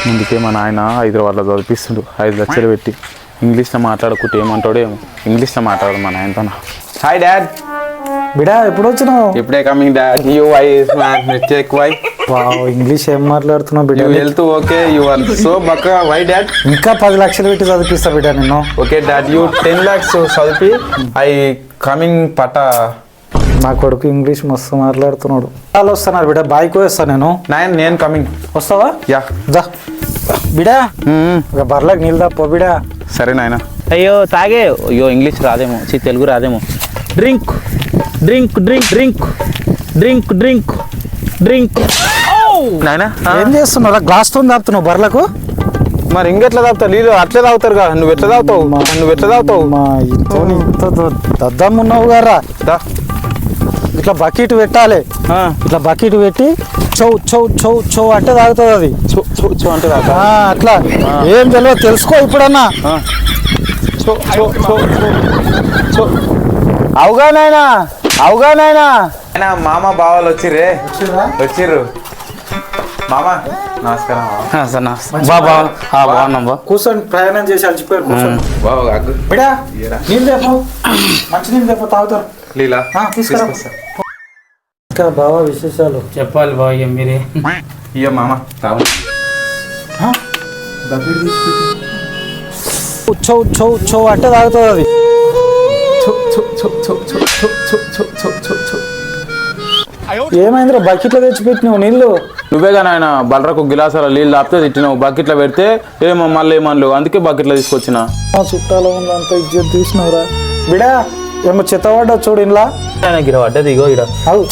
ముందుకే మా నాయన హైదరాబాద్లో చదివిస్తుండు 5 లక్షలు పెట్టి. ఇంగ్లీష్లో మాట్లాడుకుంటే ఏమంటాడో ఏమో. ఇంగ్లీష్లో మాట్లాడదు మా నాయనతో. Hi dad. బిడా ఎప్పుడు వచ్చినావు? ఇప్పుడే coming dad. You why check why. English ఏం మాట్లాడుతున్నావు బిడ్డ? Health okay, you are so బక్క. Why dad? ఇంకా 10 లక్షలు పెట్టి చదివిస్తా బిడ్డ నిన్ను. ఓకే డాడ్, యూ 10 lakhs చదివి ఐ కమింగ్ పట. నా కొడుకు ఇంగ్లీష్ మస్తు మాట్లాడుతున్నాడు. వాళ్ళు వస్తున్నారు బిడ్డ, బాయ్కి వస్తా నేను. నేను కమింగ్. వస్తావా? యా దా బిడా, బర్లకు నీళ్ళు తప్ప బిడా. సరే నాయన. అయ్యో తాగే. అయ్యో ఇంగ్లీష్ రాదేమో, తెలుగు రాదేమో. Drink drink drink drink drink drink drink. నాయన ఏం చేస్తున్నావు? గ్లాస్ తో తాపుతున్నావు బర్లకు? మరి ఇంకెట్లా తాగుతావు? నీళ్ళు అట్లే తాగుతారు కదా. నువ్వు ఎట్లా తాగుతావు? మా ఇంత దద్దమ్మున్నావు గారా. ఇట్లా బకెట్ పెట్టాలి. ఇట్లా బకెట్ పెట్టి చౌ చౌ చౌ చౌ అంటే తాగుతుంది అది. అంటే అట్లా ఏం తెలియదు, తెలుసుకో ఇప్పుడన్నా. అవుగానైనా మామ బావాలు వచ్చిర్రు. మామ నమస్కారం. బాగున్నాం బా. కూర్చొని ప్రయాణం చేసి అలసిపోయారు. కూర్చొని బిడా నీళ్ళు తెపో, మంచి నీళ్ళు తెపో, తాగుతారు. లీలా తీసుకురా. ఇంకా బావా విశేషాలు చెప్పాలి బాగా మీరే. ఇయ్య మామ తాగు. చౌ చౌ చౌ అంటే తాగుతుంది అది. ఏమైందిరా బకెట్లో తెచ్చిపెట్టినావు నీళ్ళు? నువ్వేగా నాయన బలరకు గిలాసాల నీళ్ళు తాపితే తిట్టినావు. బకెట్లో పెడితే ఏమో మళ్ళీ ఏమనలేవు, అందుకే బకెట్లో తీసుకొచ్చిన. చుట్టాలో ఉందంత ఇజ్జత్ తీసినవురా బిడా. ఏమో చెత్తవాడ చూడు ఇంట్లో గిర పడ్డది. ఇగో ఇడ అవు